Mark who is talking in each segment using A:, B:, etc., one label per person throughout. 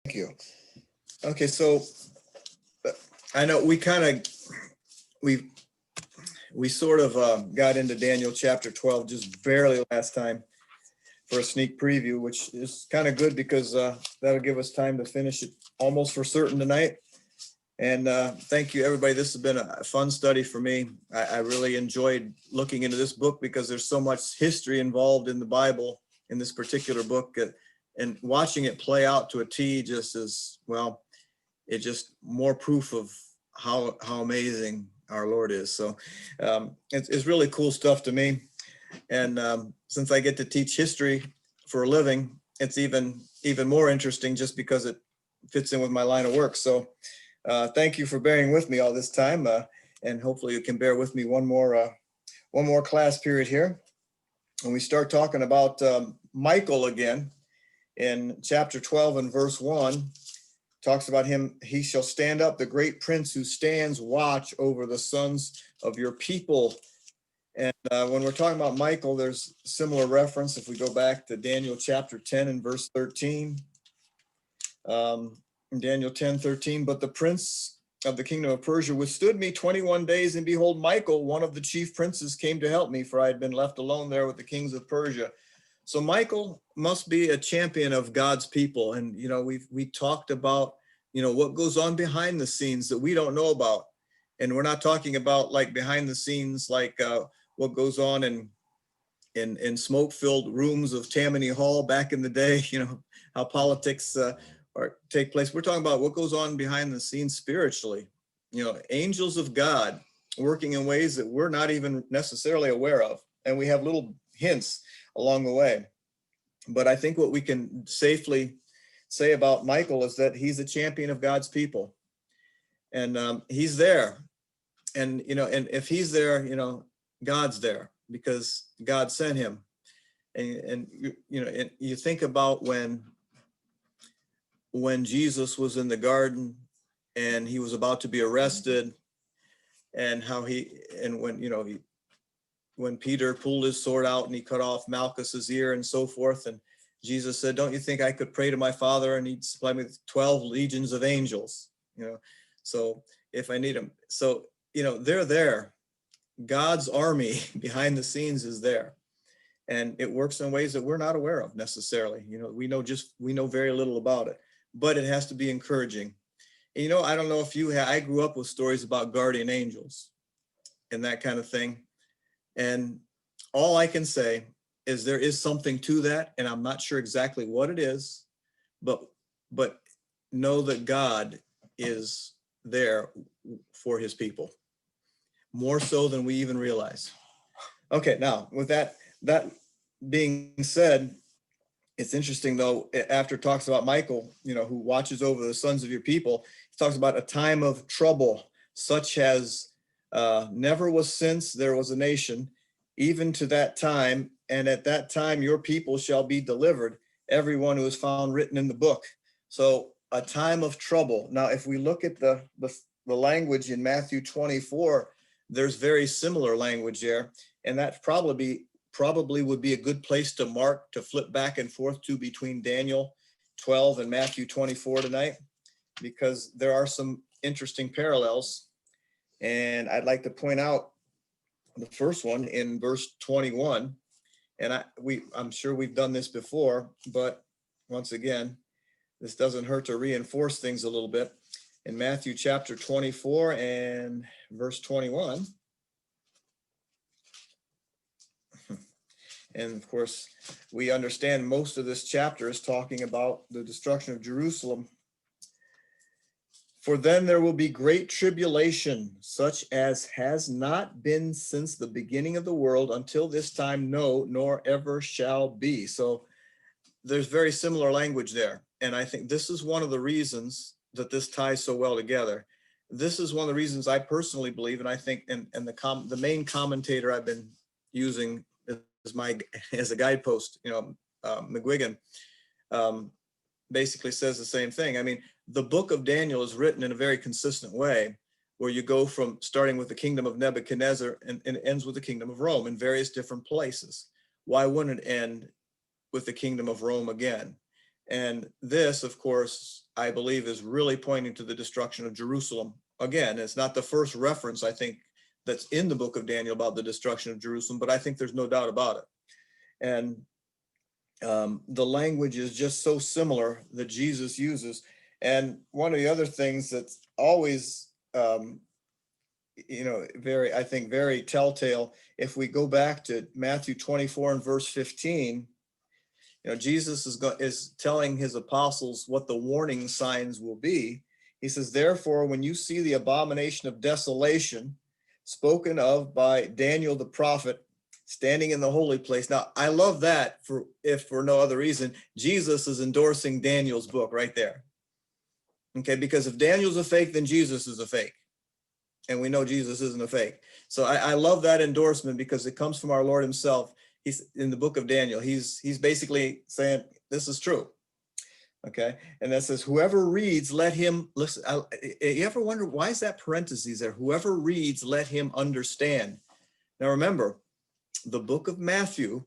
A: Thank you. Okay, so I know we we sort of got into Daniel chapter 12 just barely last time for a sneak preview, which is kind of good because that'll give us time to finish it almost for certain tonight. And thank you, everybody. This has been a fun study for me. I really enjoyed looking into this book because there's so much history involved in the Bible in this particular book, and watching it play out to a T just as well. It's just more proof of how amazing our Lord is. So it's really cool stuff to me. And since I get to teach history for a living, it's even more interesting just because it fits in with my line of work. So thank you for bearing with me all this time, and hopefully you can bear with me one more class period here. When we start talking about Michael again in chapter 12 and verse 1, talks about him. He shall stand up, the great prince who stands watch over the sons of your people. And when we're talking about Michael, there's similar reference. If we go back to Daniel chapter 10 and verse 13, Daniel 10:13, but the prince of the kingdom of Persia withstood me 21 days, and behold, Michael, one of the chief princes, came to help me, for I had been left alone there with the kings of Persia. So Michael must be a champion of God's people. And, we talked about, what goes on behind the scenes that we don't know about. And we're not talking about like behind the scenes, like what goes on in smoke-filled rooms of Tammany Hall back in the day, how politics take place. We're talking about what goes on behind the scenes spiritually, angels of God working in ways that we're not even necessarily aware of. And we have little hints along the way. But I think what we can safely say about Michael is that he's a champion of God's people. And he's there. And, and if he's there, God's there because God sent him. And you think about when Jesus was in the garden and he was about to be arrested, and how when Peter pulled his sword out and he cut off Malchus's ear and so forth, and Jesus said, don't you think I could pray to my Father and he'd supply me with 12 legions of angels, so if I need them. So, they're there. God's army behind the scenes is there. And it works in ways that we're not aware of necessarily. We know very little about it, but it has to be encouraging. And, I don't know if I grew up with stories about guardian angels and that kind of thing. And all I can say is there is something to that, and I'm not sure exactly what it is, but know that God is there for his people, more so than we even realize. Okay, now with that being said, it's interesting though, after it talks about Michael, who watches over the sons of your people, he talks about a time of trouble, such as never was since there was a nation, even to that time, and at that time your people shall be delivered, everyone who is found written in the book. So a time of trouble. Now, if we look at the language in Matthew 24, there's very similar language there, and that probably would be a good place to flip back and forth to between Daniel 12 and Matthew 24 tonight, because there are some interesting parallels. And I'd like to point out the first one in verse 21. And I'm sure we've done this before, but once again, this doesn't hurt to reinforce things a little bit. In Matthew chapter 24 and verse 21. And of course, we understand most of this chapter is talking about the destruction of Jerusalem. For then there will be great tribulation, such as has not been since the beginning of the world until this time, no, nor ever shall be. So there's very similar language there. And I think this is one of the reasons that this ties so well together. This is one of the reasons I personally believe, and I think, and the main commentator I've been using as a guidepost, McGuigan, basically says the same thing. I mean, the book of Daniel is written in a very consistent way, where you go from starting with the kingdom of Nebuchadnezzar and it ends with the kingdom of Rome in various different places. Why wouldn't it end with the kingdom of Rome again? And this, of course, I believe is really pointing to the destruction of Jerusalem. Again, it's not the first reference, I think, that's in the book of Daniel about the destruction of Jerusalem, but I think there's no doubt about it. And the language is just so similar that Jesus uses. And one of the other things that's always, I think very telltale, if we go back to Matthew 24 and verse 15, Jesus is telling his apostles what the warning signs will be. He says, therefore, when you see the abomination of desolation spoken of by Daniel the prophet standing in the holy place. Now, I love that, if for no other reason, Jesus is endorsing Daniel's book right there. Okay, because if Daniel's a fake, then Jesus is a fake. And we know Jesus isn't a fake. So I love that endorsement because it comes from our Lord himself. He's in the book of Daniel. He's basically saying this is true. Okay, and that says, whoever reads, let him listen. You ever wonder why is that parentheses there? Whoever reads, let him understand. Now remember, the book of Matthew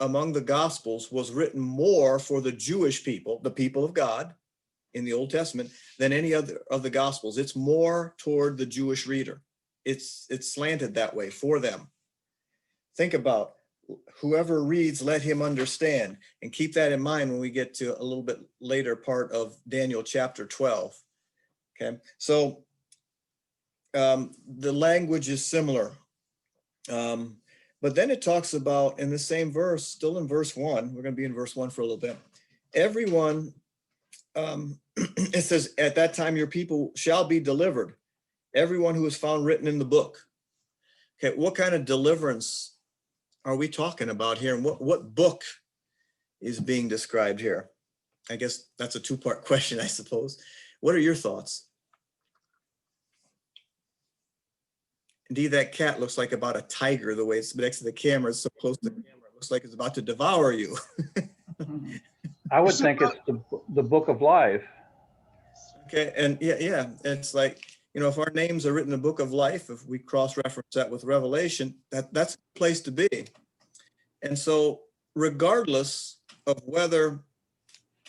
A: among the Gospels was written more for the Jewish people, the people of God in the Old Testament, than any other of the Gospels. It's more toward the Jewish reader. It's slanted that way for them. Think about whoever reads, let him understand, and keep that in mind when we get to a little bit later part of Daniel chapter 12. Okay, so the language is similar. But then it talks about in the same verse, still in verse 1, we're going to be in verse 1 for a little bit. Everyone, it says, at that time your people shall be delivered, everyone who is found written in the book. Okay, what kind of deliverance are we talking about here? And what book is being described here? I guess that's a two-part question, I suppose. What are your thoughts? Indeed, that cat looks like about a tiger, the way it's next to the camera. It's so close to the camera. It looks like it's about to devour you.
B: I would think it's the book of life.
A: Okay, and yeah, it's like, if our names are written in the book of life, if we cross-reference that with Revelation, that's a place to be. And so regardless of whether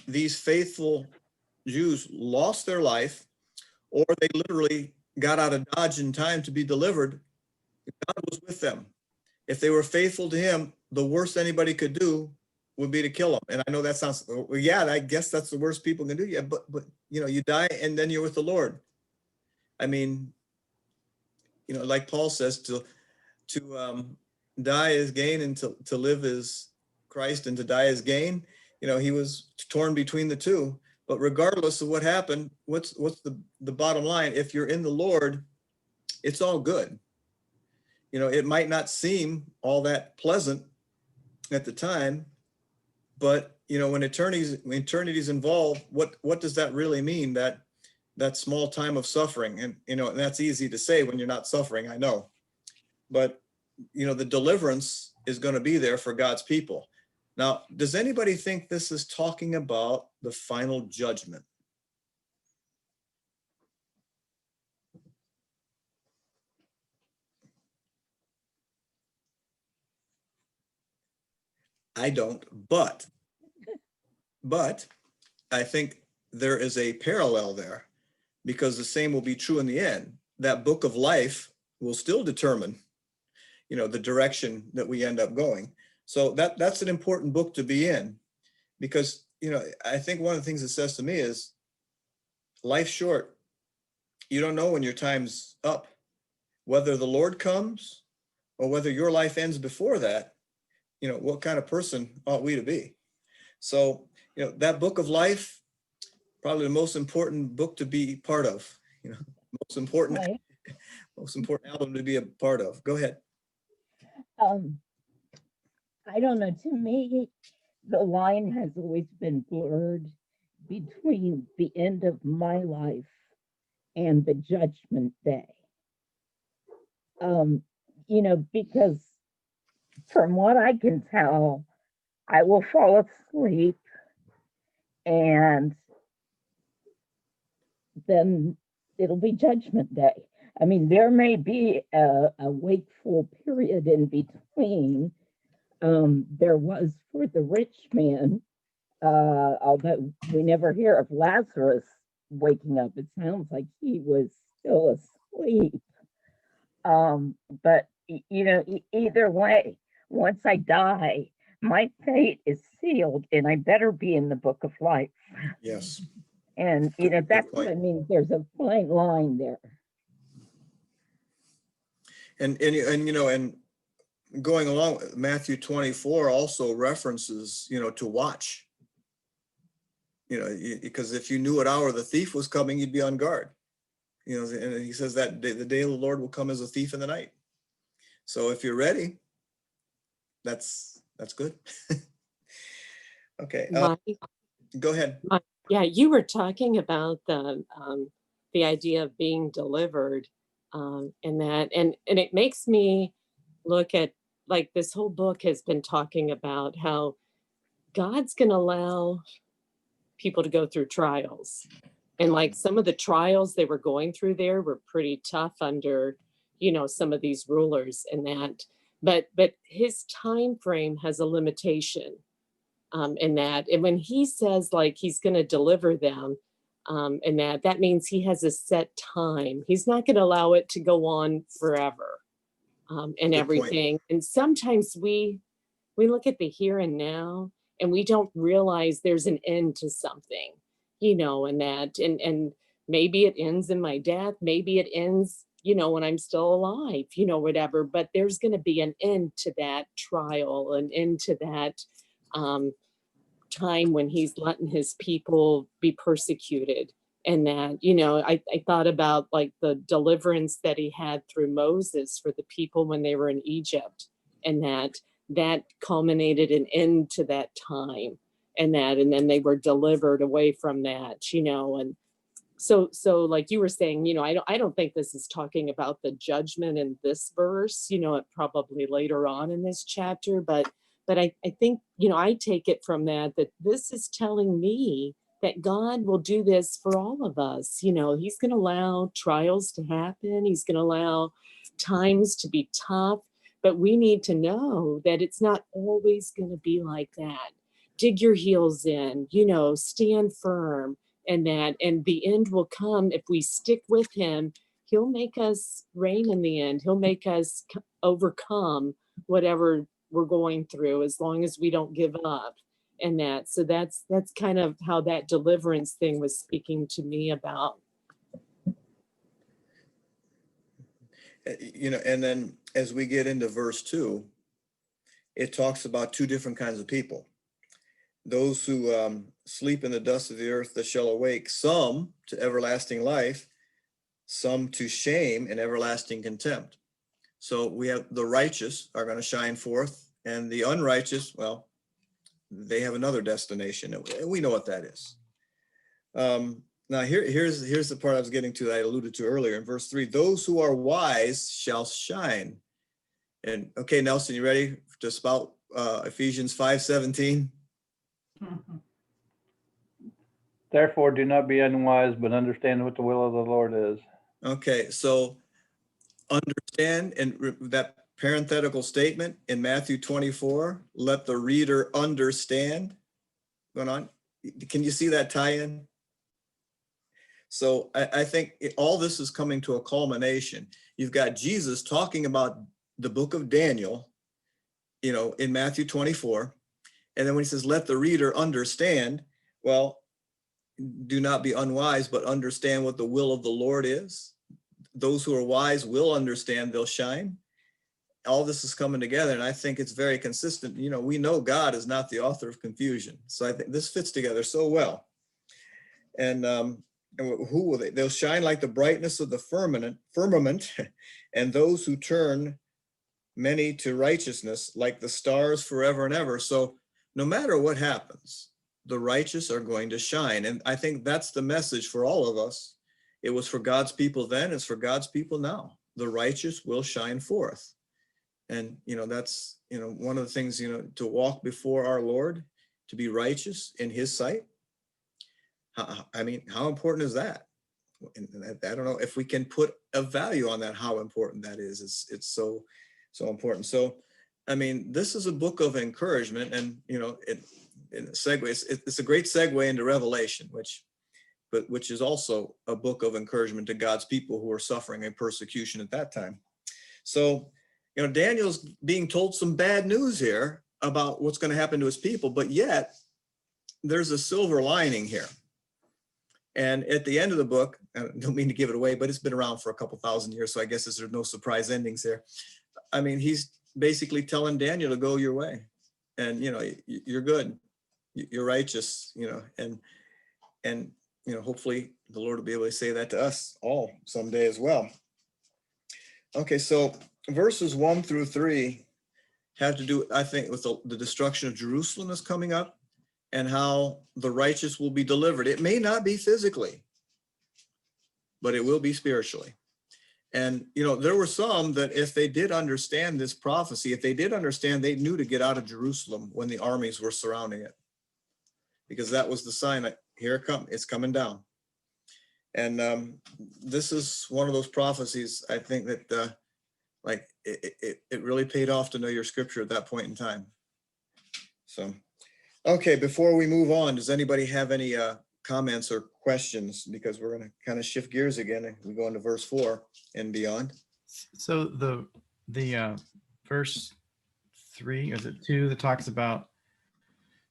A: these faithful Jews lost their life or they literally got out of Dodge in time to be delivered, God was with them. If they were faithful to him, the worst anybody could do would be to kill them. And I know that sounds, yeah, I guess that's the worst people can do. Yeah, but you die and then you're with the Lord. I mean, like Paul says, to die is gain and to live is Christ, and to die is gain. He was torn between the two. But regardless of what happened, what's the bottom line? If you're in the Lord, it's all good. It might not seem all that pleasant at the time, but when eternity's involved, what does that really mean? That small time of suffering, and and that's easy to say when you're not suffering, I know, but the deliverance is going to be there for God's people. Now, does anybody think this is talking about the final judgment? I don't, but I think there is a parallel there, because the same will be true in the end. That book of life will still determine, the direction that we end up going. So that's an important book to be in, because, I think one of the things it says to me is life's short. You don't know when your time's up, whether the Lord comes or whether your life ends before that. What kind of person ought we to be? So, that book of life, probably the most important book to be part of, most important,
C: Right.
A: most important album to be a part of. Go ahead.
C: I don't know. To me, the line has always been blurred between the end of my life and the judgment day. Because from what I can tell, I will fall asleep and then it'll be judgment day. I mean, there may be a wakeful period in between. There was for the rich man although we never hear of Lazarus waking up, it sounds like he was still asleep. But either way, once I die, my fate is sealed, and I better be in the book of life.
A: Yes.
C: And
A: Good
C: that's what
A: point.
C: I mean. There's a fine line there.
A: And going along, Matthew 24 also references, to watch. Because if you knew what hour the thief was coming, you'd be on guard. And he says that the day of the Lord will come as a thief in the night. So if you're ready, that's good. Okay,
D: Mike,
A: go ahead.
D: yeah, you were talking about the idea of being delivered, and it makes me look at, like, this whole book has been talking about how God's going to allow people to go through trials, and like some of the trials they were going through there were pretty tough under, some of these rulers and that, but his time frame has a limitation. In that, and when he says like he's going to deliver them, and that means he has a set time. He's not going to allow it to go on forever, and
A: Good
D: everything.
A: point.
D: And sometimes we look at the here and now, and we don't realize there's an end to something, and that, and maybe it ends in my death, maybe it ends, when I'm still alive, whatever. But there's going to be an end to that trial, an end to that time when he's letting his people be persecuted. And that, I thought about like the deliverance that he had through Moses for the people when they were in Egypt, and that culminated an end to that time, and then they were delivered away from that, and so like you were saying, I don't think this is talking about the judgment in this verse, it probably later on in this chapter, but I think, I take it from that this is telling me that God will do this for all of us. He's going to allow trials to happen. He's going to allow times to be tough, but we need to know that it's not always going to be like that. Dig your heels in, stand firm, and the end will come if we stick with him. He'll make us reign in the end. He'll make us overcome whatever we're going through, as long as we don't give up. And so that's kind of how that deliverance thing was speaking to me about.
A: And then as we get into verse 2, it talks about two different kinds of people. Those who sleep in the dust of the earth that shall awake, some to everlasting life, some to shame and everlasting contempt. So we have the righteous are going to shine forth, and the unrighteous, well, they have another destination, and we know what that is. Now here's the part I was getting to that I alluded to earlier in verse 3. Those who are wise shall shine. And okay, Nelson, you ready to spout Ephesians 5:17?
B: Therefore, do not be unwise, but understand what the will of the Lord is.
A: Okay, so understand, and that parenthetical statement in Matthew 24, let the reader understand. Going on, can you see that tie-in? So I think all this is coming to a culmination. You've got Jesus talking about the book of Daniel, in Matthew 24. And then when he says, let the reader understand, well, do not be unwise, but understand what the will of the Lord is. Those who are wise will understand, they'll shine. All this is coming together, and I think it's very consistent. We know God is not the author of confusion. So I think this fits together so well. And who will they? They'll shine like the brightness of the firmament, and those who turn many to righteousness like the stars forever and ever. So no matter what happens, the righteous are going to shine. And I think that's the message for all of us. It was for God's people then, it's for God's people now. The righteous will shine forth. And, that's, one of the things, to walk before our Lord, to be righteous in his sight. How important is that? And I don't know if we can put a value on that, how important that is. It's so important. So, this is a book of encouragement, and, in a segue, it's a great segue into Revelation, which is also a book of encouragement to God's people who are suffering a persecution at that time. So, Daniel's being told some bad news here about what's going to happen to his people, but yet there's a silver lining here. And at the end of the book, I don't mean to give it away, but it's been around for a couple thousand years, so I guess there's no surprise endings there. I mean, he's basically telling Daniel to go your way, and you're good, you're righteous, and hopefully the Lord will be able to say that to us all someday as well. Okay, so verses 1-3 have to do, I think, with the destruction of Jerusalem is coming up, and how the righteous will be delivered. It may not be physically, but it will be spiritually. And, there were some that if they did understand this prophecy, if they did understand, they knew to get out of Jerusalem when the armies were surrounding it, because that was the sign that here it comes, it's coming down. And this is one of those prophecies, I think, that it really paid off to know your scripture at that point in time. So, okay, before we move on, does anybody have any comments or questions? Because we're going to kind of shift gears again and we go into verse 4 and beyond.
E: So the verse 3, is it 2, that talks about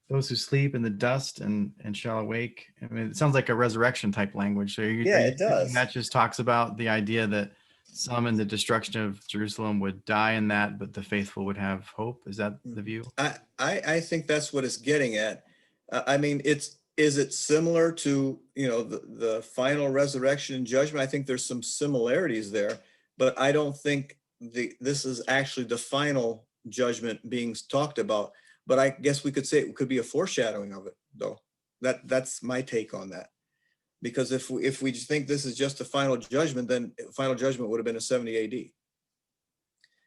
E: those who sleep in the dust and shall awake. I mean, it sounds like a resurrection type language. So
A: It does.
E: That just talks about the idea that some in the destruction of Jerusalem would die in that, but the faithful would have hope. Is that the view?
A: I think that's what it's getting at. I mean, is it similar to, the final resurrection and judgment? I think there's some similarities there, but I don't think this is actually the final judgment being talked about. But I guess we could say it could be a foreshadowing of it, though. That's my take on that. Because if we just think this is just the final judgment, then final judgment would have been in 70 AD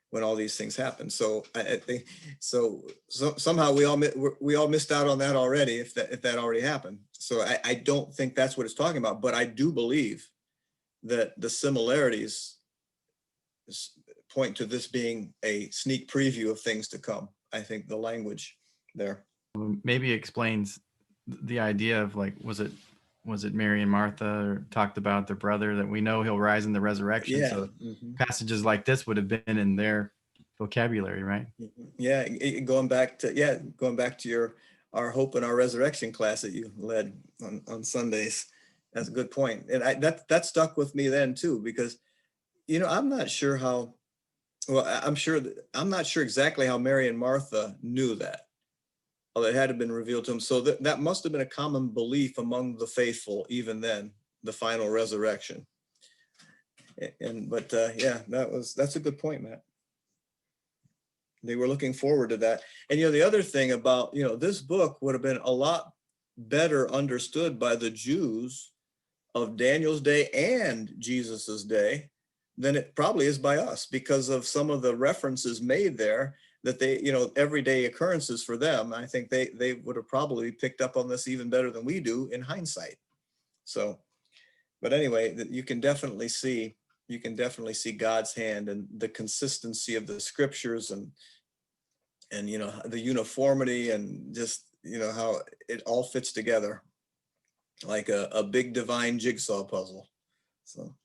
A: when all these things happened. So I think so somehow we all missed out on that already if that already happened. So I don't think that's what it's talking about, but I do believe that the similarities point to this being a sneak preview of things to come. I think the language there
E: maybe explains the idea of was it Mary and Martha talked about their brother, that we know he'll rise in the resurrection.
A: Yeah.
E: So passages like this would have been in their vocabulary, right?
A: Yeah. Going back to our hope and our resurrection class that you led on Sundays. That's a good point. And that stuck with me then too, because, I'm not sure I'm not sure exactly how Mary and Martha knew that. It had been revealed to them. So that must have been a common belief among the faithful, even then, the final resurrection. That's a good point, Matt. They were looking forward to that. And, the other thing about, this book would have been a lot better understood by the Jews of Daniel's day and Jesus's day than it probably is by us, because of some of the references made there that they, everyday occurrences for them. I think they would have probably picked up on this even better than we do in hindsight. So, but anyway, you can definitely see God's hand and the consistency of the scriptures and the uniformity and just, how it all fits together like a big divine jigsaw puzzle. So,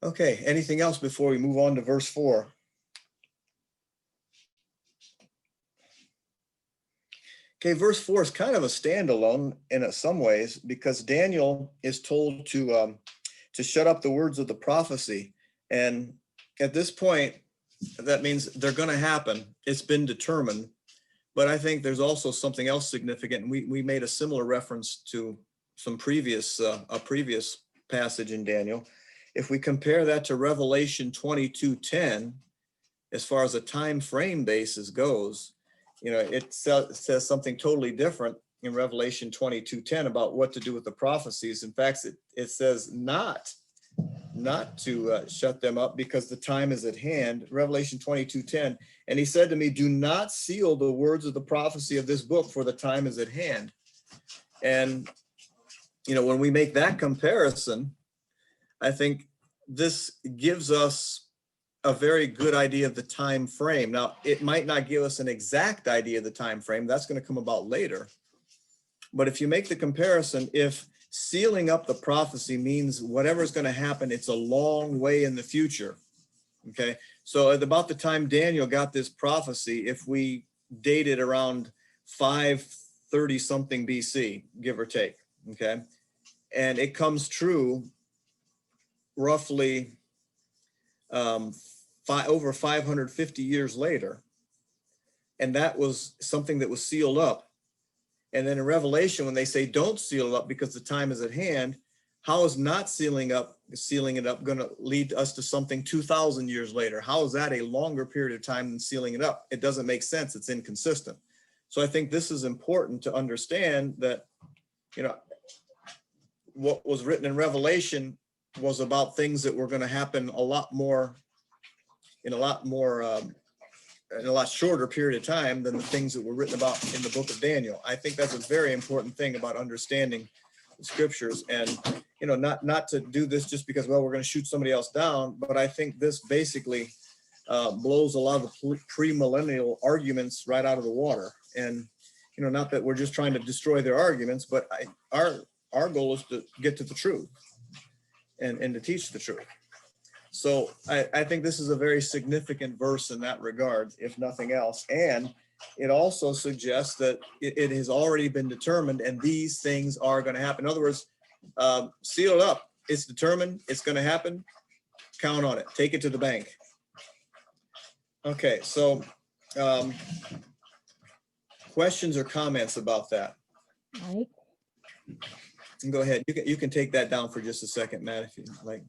A: okay, anything else before we move on to verse 4? Okay, verse 4 is kind of a standalone in some ways, because Daniel is told to shut up the words of the prophecy. And at this point, that means they're going to happen. It's been determined. But I think there's also something else significant. We made a similar reference to a previous passage in Daniel. If we compare that to Revelation 22:10, as far as a time frame basis goes, it says something totally different in Revelation 22:10 about what to do with the prophecies. In fact, it says not to shut them up because the time is at hand. Revelation 22:10, and he said to me, do not seal the words of the prophecy of this book, for the time is at hand. And, when we make that comparison, I think this gives us a very good idea of the time frame. Now, it might not give us an exact idea of the time frame. That's going to come about later. But if you make the comparison, if sealing up the prophecy means whatever's going to happen, it's a long way in the future. Okay, so at about the time Daniel got this prophecy, if we date it around 530 something BC, give or take, okay, and it comes true roughly over 550 years later, and that was something that was sealed up. And then in Revelation, when they say don't seal it up because the time is at hand, how is not sealing it up going to lead us to something 2,000 years later? How is that a longer period of time than sealing it up? It doesn't make sense. It's inconsistent. So I think this is important to understand that, you know, what was written in Revelation was about things that were going to happen a lot shorter period of time than the things that were written about in the book of Daniel. I think that's a very important thing about understanding the scriptures, and, you know, not to do this just because, well, we're going to shoot somebody else down, but I think this basically blows a lot of the premillennial arguments right out of the water. And, you know, not that we're just trying to destroy their arguments, but our goal is to get to the truth and to teach the truth. So I think this is a very significant verse in that regard, if nothing else. And it also suggests that it has already been determined and these things are going to happen. In other words, seal it up. It's determined. It's going to happen. Count on it. Take it to the bank. Okay, so questions or comments about that?
C: Mike?
A: Go ahead. You can take that down for just a second, Matt, if you like.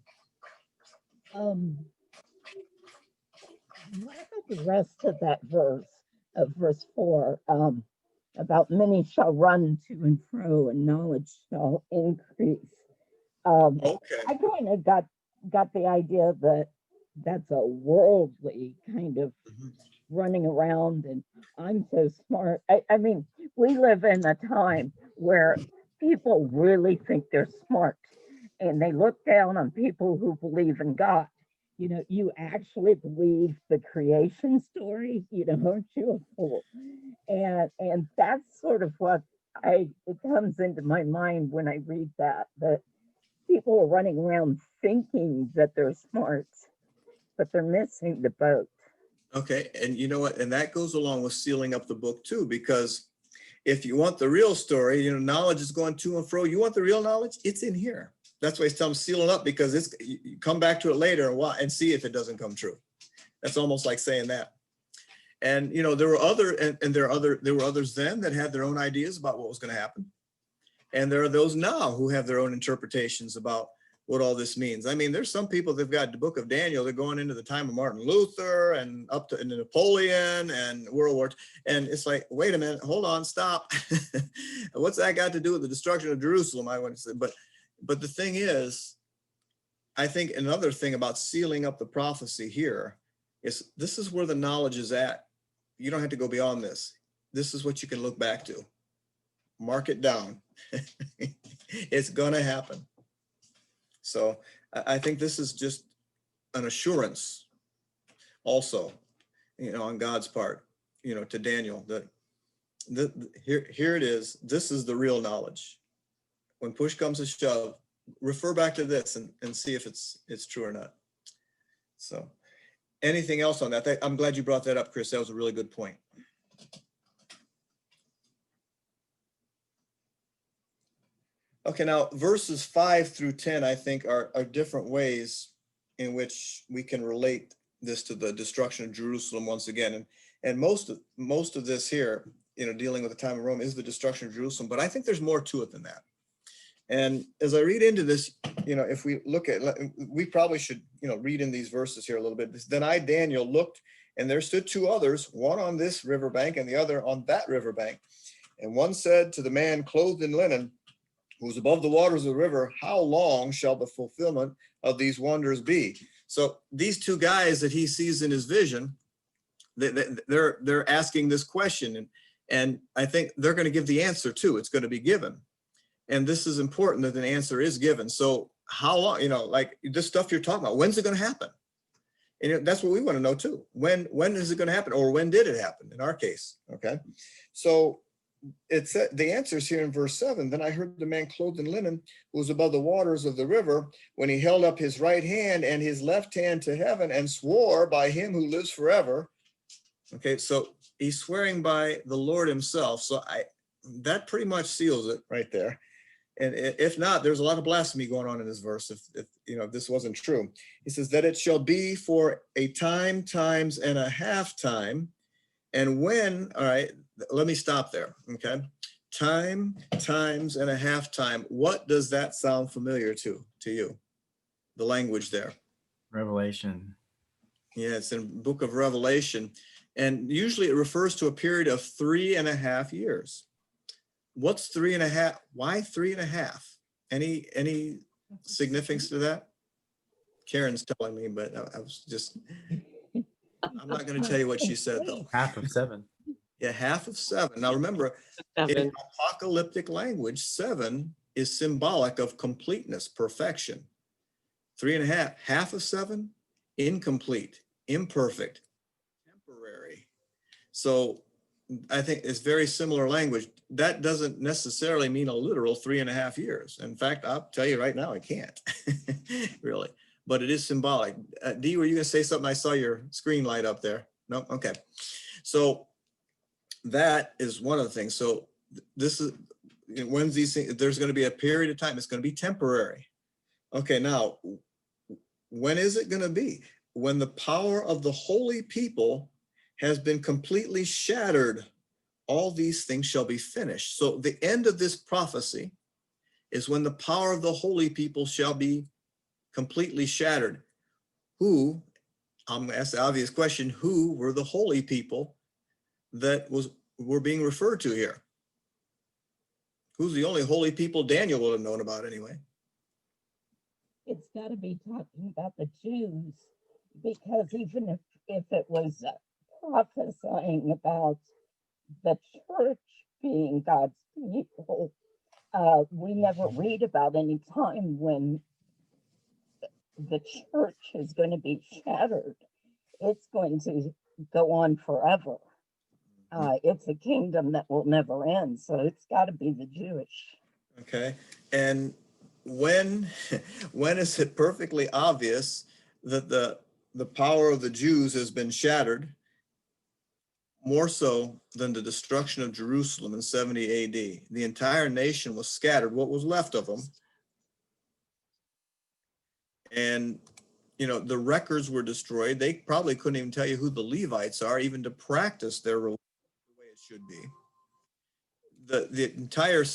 C: What about the rest of that verse, of verse 4, about many shall run to and fro and knowledge shall increase?
A: Okay.
C: I kind of got the idea that that's a worldly kind of running around and I'm so smart. I mean, we live in a time where people really think they're smart and they look down on people who believe in God. You know, you actually believe the creation story, you know, aren't you a fool? And that's sort of what it comes into my mind when I read that people are running around thinking that they're smart, but they're missing the boat.
A: Okay, and you know what? And that goes along with sealing up the book too, because if you want the real story, you know, knowledge is going to and fro. You want the real knowledge? It's in here. That's why it's telling them seal it up, because you come back to it later and see if it doesn't come true. That's almost like saying that. And you know, there were others then that had their own ideas about what was going to happen, and there are those now who have their own interpretations about what all this means. I mean, there's some people that've got the book of Daniel, they're going into the time of Martin Luther and up to Napoleon and World War II. And it's like, wait a minute, hold on, stop. What's that got to do with the destruction of Jerusalem? I want to say, but the thing is, I think another thing about sealing up the prophecy here is this is where the knowledge is at. You don't have to go beyond this. This is what you can look back to. Mark it down. It's gonna happen. So I think this is just an assurance also, you know, on God's part, you know, to Daniel, that here it is. This is the real knowledge. When push comes to shove, refer back to this and see if it's true or not. So anything else on that? I'm glad you brought that up, Chris. That was a really good point. Okay, now verses 5 through 10, I think are different ways in which we can relate this to the destruction of Jerusalem once again. And most of this here, you know, dealing with the time of Rome is the destruction of Jerusalem, but I think there's more to it than that. And as I read into this, you know, if we look at, we probably should, you know, read in these verses here a little bit. Then I, Daniel, looked, and there stood two others, one on this riverbank and the other on that riverbank. And one said to the man clothed in linen, who was above the waters of the river, how long shall the fulfillment of these wonders be? So these two guys that he sees in his vision, they're asking this question, and I think they're going to give the answer too. It's going to be given. And this is important that an answer is given. So how long, you know, like this stuff you're talking about, when's it going to happen? And that's what we want to know too. When is it going to happen, or when did it happen in our case? Okay. So it's the answer is here in verse 7. Then I heard the man clothed in linen who was above the waters of the river, when he held up his right hand and his left hand to heaven and swore by him who lives forever. Okay, so he's swearing by the Lord himself. So that pretty much seals it right there. And if not, there's a lot of blasphemy going on in this verse. If this wasn't true, he says that it shall be for a time, times, and a half time. And when, all right, let me stop there. Okay. Time, times, and a half time. What does that sound familiar to you? The language there.
E: Revelation.
A: Yeah, it's in book of Revelation. And usually it refers to a period of 3.5 years. What's 3.5? Why 3.5? Any significance to that? Karen's telling me, but I was just, I'm not going to tell you what she said though.
E: Half of 7.
A: Yeah, half of 7. Now remember, in
D: 7.
A: apocalyptic language, 7 is symbolic of completeness, perfection. 3.5, half of 7, incomplete, imperfect, temporary. So I think it's very similar language. That doesn't necessarily mean a literal 3.5 years. In fact, I'll tell you right now, I can't really, but it is symbolic. Dee, were you gonna say something? I saw your screen light up there. No, okay. So that is one of the things. So this is, when's these things, there's gonna be a period of time, it's gonna be temporary. Okay, now, when is it gonna be? When the power of the holy people has been completely shattered, all these things shall be finished. So the end of this prophecy is when the power of the holy people shall be completely shattered. Who, I'm going to ask the obvious question, who were the holy people that were being referred to here? Who's the only holy people Daniel would have known about anyway?
C: It's got to be talking about the Jews, because even if it was prophesying about the church being God's people, we never read about any time when the church is going to be shattered. It's going to go on forever. It's a kingdom that will never end, so it's got to be the Jewish.
A: Okay, and when is it perfectly obvious that the power of the Jews has been shattered, more so than the destruction of Jerusalem in 70 AD? The entire nation was scattered, what was left of them. And, the records were destroyed. They probably couldn't even tell you who the Levites are, even to practice their religion the way it should be. The entire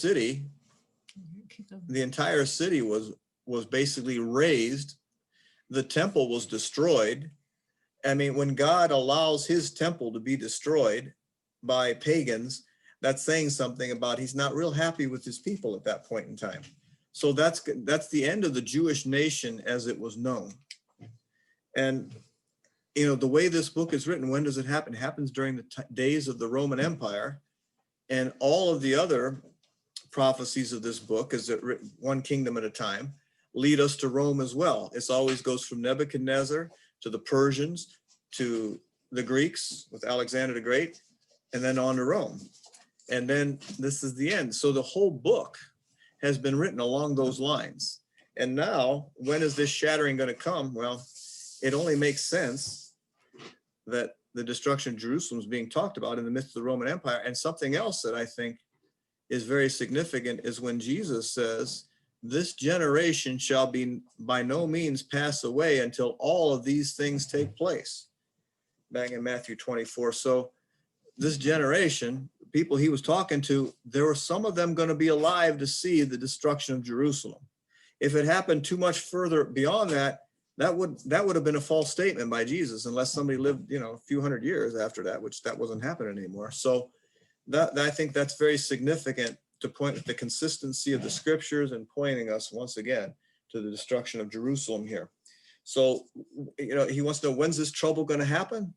A: city was basically razed. The temple was destroyed. I mean, when God allows his temple to be destroyed by pagans, that's saying something about he's not real happy with his people at that point in time. So that's the end of the Jewish nation as it was known. And, the way this book is written, when does it happen? It happens during the days of the Roman Empire. And all of the other prophecies of this book, is that one kingdom at a time, lead us to Rome as well. It always goes from Nebuchadnezzar to the Persians to the Greeks with Alexander the Great, and then on to Rome. And then this is the end. So the whole book has been written along those lines. And now, when is this shattering going to come? Well, it only makes sense that the destruction of Jerusalem is being talked about in the midst of the Roman Empire. And something else that I think is very significant is when Jesus says, this generation shall be by no means pass away until all of these things take place. Back in Matthew 24. So this generation, people he was talking to, there were some of them going to be alive to see the destruction of Jerusalem. If it happened too much further beyond that, that would have been a false statement by Jesus, unless somebody lived, a few hundred years after that, which that wasn't happening anymore. So that I think that's very significant to point at the consistency of the scriptures and pointing us once again to the destruction of Jerusalem here. So, he wants to know, when's this trouble going to happen?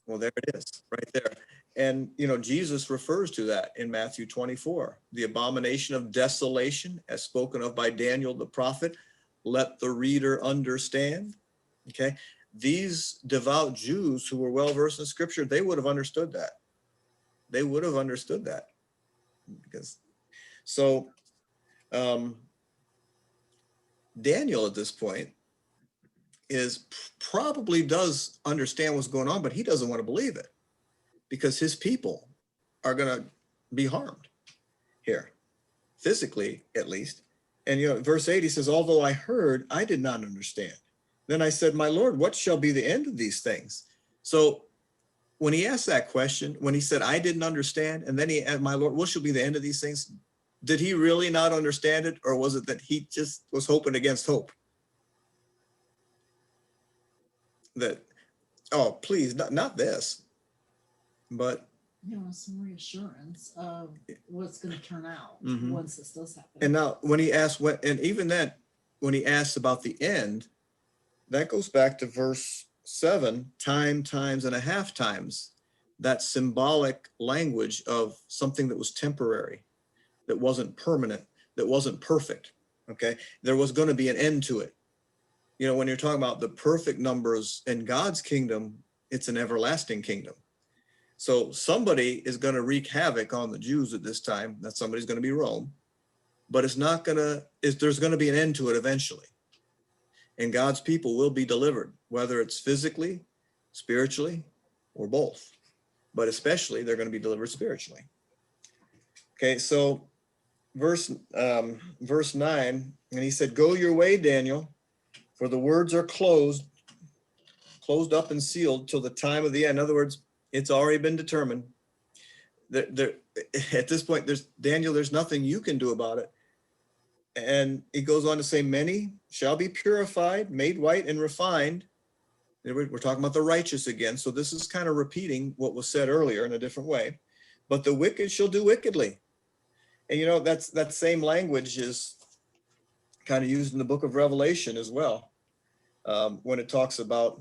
A: Well, there it is right there. And, Jesus refers to that in Matthew 24, the abomination of desolation as spoken of by Daniel the prophet. Let the reader understand. Okay. These devout Jews who were well versed in scripture, they would have understood that. They would have understood that. Because so Daniel at this point is probably does understand what's going on, but he doesn't want to believe it because his people are going to be harmed here, physically at least. And verse 8, he says, although I heard, I did not understand. Then I said, my Lord, what shall be the end of these things? So when he asked that question, when he said, I didn't understand, and then he asked, my Lord, what shall be the end of these things? Did he really not understand it? Or was it that he just was hoping against hope? That, oh, please, not this, but
F: some reassurance of what's going to turn out
A: Mhm.
F: once this does happen.
A: And now when he asked and even then, when he asks about the end, that goes back to verse 7, times and a half times, that symbolic language of something that was temporary, that wasn't permanent, that wasn't perfect. Okay. There was going to be an end to it. When you're talking about the perfect numbers in God's kingdom, it's an everlasting kingdom. So somebody is going to wreak havoc on the Jews at this time. That somebody's going to be Rome, but there's going to be an end to it eventually. And God's people will be delivered, whether it's physically, spiritually, or both. But especially they're going to be delivered spiritually. Okay, so verse 9, and he said, go your way, Daniel, for the words are closed up and sealed till the time of the end. In other words, it's already been determined. At this point, there's nothing you can do about it. And he goes on to say, many shall be purified, made white and refined. We're talking about the righteous again. So this is kind of repeating what was said earlier in a different way. But the wicked shall do wickedly. And that same language is kind of used in the book of Revelation as well. When it talks about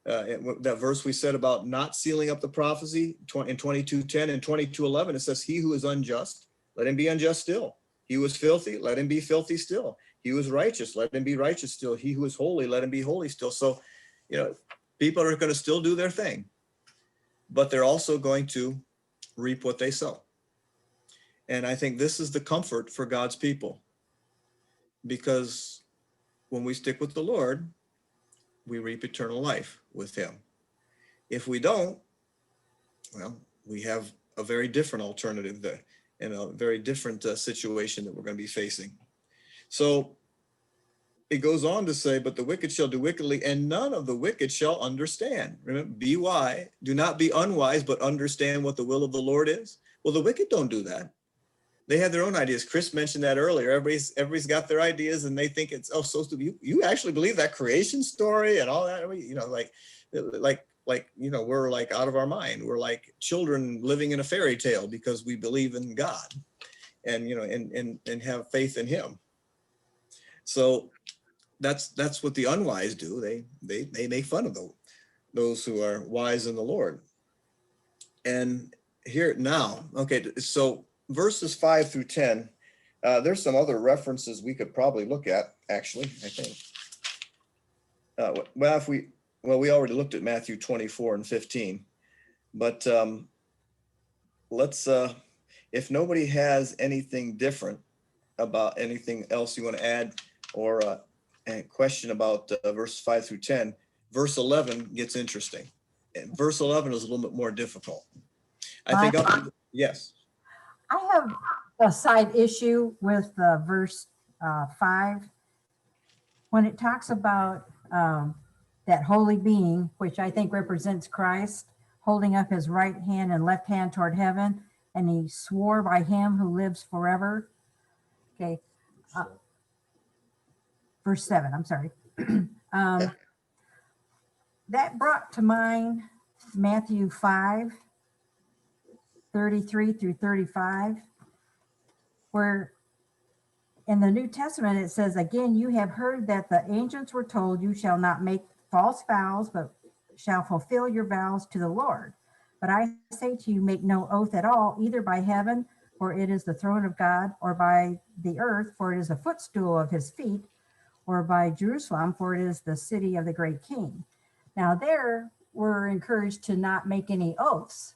A: that verse we said about not sealing up the prophecy in 22:10 and 22:11, it says, he who is unjust, let him be unjust still. He was filthy, let him be filthy still. He was righteous, let him be righteous still. He who is holy, let him be holy still. So, people are going to still do their thing, but they're also going to reap what they sow. And I think this is the comfort for God's people, because when we stick with the Lord, we reap eternal life with him. If we don't, well, we have a very different alternative there, and a very different situation that we're going to be facing. So it goes on to say, but the wicked shall do wickedly, and none of the wicked shall understand. Remember, be wise, do not be unwise, but understand what the will of the Lord is. Well, the wicked don't do that. They have their own ideas. Chris mentioned that earlier. Everybody's got their ideas, and they think it's so stupid. You actually believe that creation story and all that? We're like out of our mind. We're like children living in a fairy tale because we believe in God, and and have faith in him. So that's what the unwise do. They make fun of those who are wise in the Lord. And here now, okay, so verses 5 through 10, there's some other references we could probably look at, actually, I think. We already looked at Matthew 24 and 15, but let's, if nobody has anything different about anything else you want to add, or a question about verse 5 through 10, verse 11 gets interesting. And verse 11 is a little bit more difficult. I think, yes.
G: I have a side issue with verse 5. When it talks about that holy being, which I think represents Christ, holding up his right hand and left hand toward heaven, and he swore by him who lives forever. Okay. Verse 7, I'm sorry. That brought to mind Matthew 5:33 through 35, where in the New Testament it says, again, you have heard that the ancients were told, you shall not make false vows, but shall fulfill your vows to the Lord. But I say to you, make no oath at all, either by heaven, for it is the throne of God, or by the earth, for it is a footstool of his feet, or by Jerusalem, for it is the city of the great king. Now there we're encouraged to not make any oaths.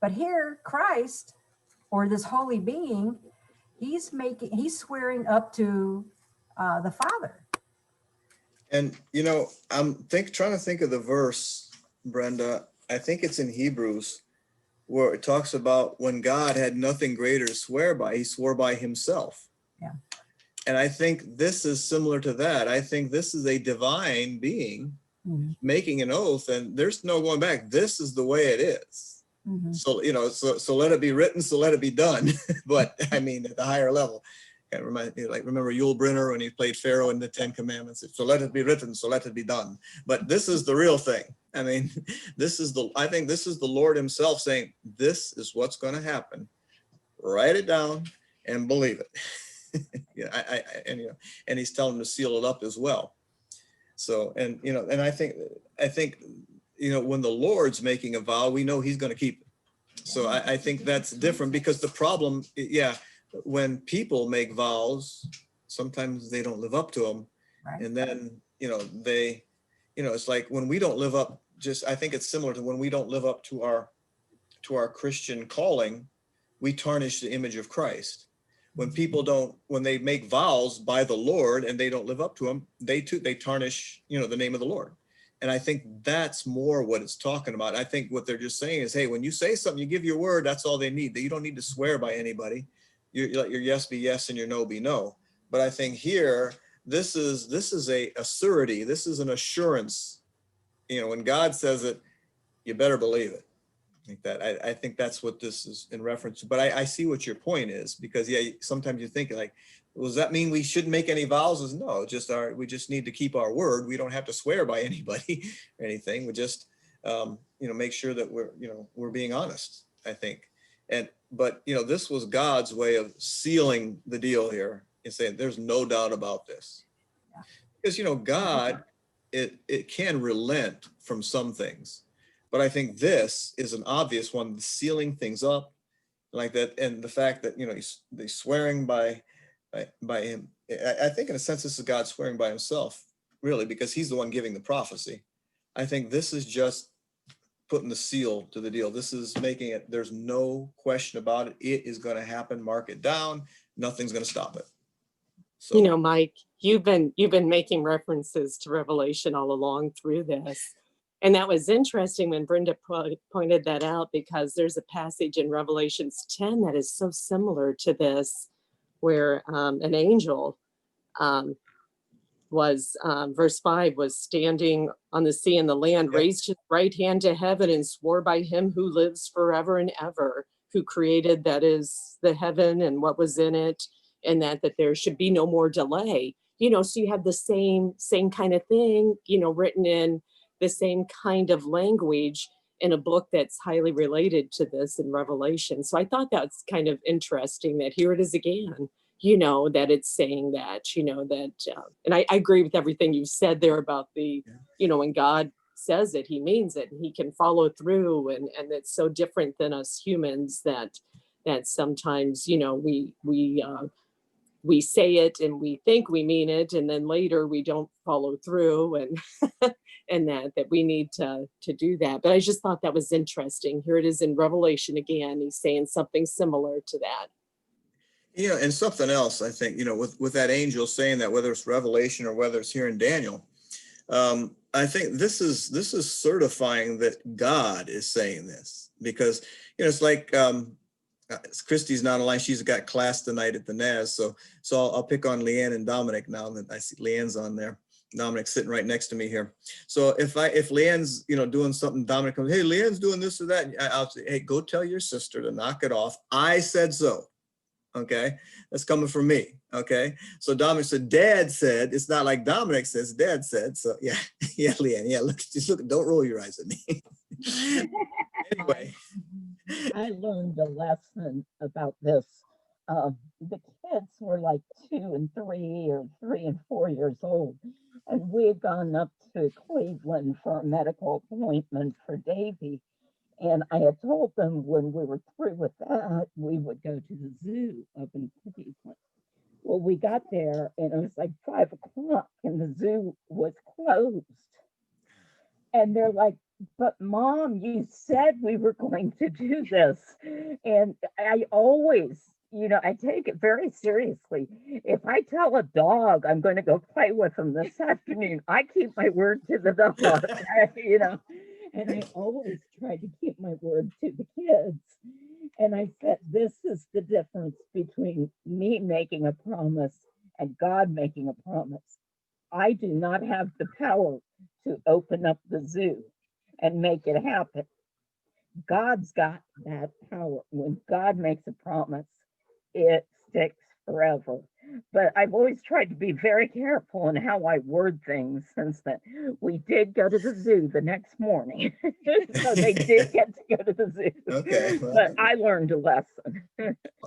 G: But here, Christ, or this holy being, he's swearing up to the Father.
A: And trying to think of the verse, Brenda. I think it's in Hebrews where it talks about when God had nothing greater to swear by, he swore by himself.
G: Yeah.
A: And I think this is similar to that. I think this is a divine being making an oath, and there's no going back. This is the way it is. So, so let it be written, so let it be done. But I mean, at the higher level, remember Yul Brynner when he played Pharaoh in the 10 Commandments. So let it be written, so let it be done. But this is the real thing. I mean, I think this is the Lord himself saying, this is what's going to happen. Write it down and believe it. And he's telling them to seal it up as well. So, and I think, when the Lord's making a vow, we know he's going to keep it. So I think that's different, because the problem, when people make vows, sometimes they don't live up to them.
G: Right.
A: And then, it's like when we don't live up, I think it's similar to when we don't live up to our Christian calling, we tarnish the image of Christ. When people when they make vows by the Lord and they don't live up to them, they tarnish, the name of the Lord. And I think that's more what it's talking about. I think what they're just saying is, hey, when you say something, you give your word, that's all they need. That you don't need to swear by anybody. You let your yes be yes and your no be no. But I think here, this is a surety. This is an assurance. When God says it, you better believe it. I think that's what this is in reference to. But I see what your point is, because sometimes you think like, well, does that mean we shouldn't make any vows? No, we just need to keep our word. We don't have to swear by anybody or anything. We just make sure that we're being honest, I think. But this was God's way of sealing the deal here and saying there's no doubt about this. Because God, it can relent from some things. But I think this is an obvious one, sealing things up like that. And the fact that, he's swearing by him. I think in a sense, this is God swearing by himself, really, because he's the one giving the prophecy. I think this is just putting the seal to the deal. This is making it, there's no question about it. It is going to happen. Mark it down. Nothing's going to stop it. So,
D: Mike, you've been making references to Revelation all along through this. And that was interesting when Brenda pointed that out, because there's a passage in Revelations 10 that is so similar to this, where an angel was, verse 5, was standing on the sea and the land, raised his right hand to heaven and swore by him who lives forever and ever, who created, that is, the heaven and what was in it, and that there should be no more delay. So you have the same kind of thing, written in the same kind of language in a book that's highly related to this in Revelation. So I thought that's kind of interesting that here it is again, that it's saying that, and I agree with everything you said there about when God says it, he means it, and he can follow through. And it's so different than us humans that sometimes, we say it and we think we mean it, and then later we don't follow through, and and that we need to do that. But I just thought that was interesting. Here it is in Revelation again. He's saying something similar to that.
A: And something else, I think, with that angel saying that, whether it's Revelation or whether it's here in Daniel, I think this is certifying that God is saying this, because, it's like, Christy's not online. She's got class tonight at the NAS. So I'll pick on Leanne and Dominic now that I see Leanne's on there. Dominic's sitting right next to me here. So if Leanne's, doing something, Dominic comes, hey, Leanne's doing this or that. I'll say, hey, go tell your sister to knock it off. I said so. Okay. That's coming from me. Okay. So Dominic said, Dad said, it's not like Dominic says, Dad said. So yeah. Yeah, Leanne. Yeah. Just look, don't roll your eyes at me. Anyway.
C: I learned a lesson about this. The kids were like 2 and 3 or 3 and 4 years old. And we had gone up to Cleveland for a medical appointment for Davy. And I had told them when we were through with that, we would go to the zoo up in Cleveland. Well, we got there and it was like 5 o'clock and the zoo was closed. And they're like, but mom, you said we were going to do this. And I always, I take it very seriously. If I tell a dog I'm going to go play with him this afternoon, I keep my word to the dog, and I always try to keep my word to the kids. And I said, this is the difference between me making a promise and God making a promise. I do not have the power to open up the zoo and make it happen. God's got that power. When God makes a promise, it sticks forever. But I've always tried to be very careful in how I word things since then. We did go to the zoo the next morning. So they did get to go to the zoo.
A: Okay, well,
C: but I learned a lesson.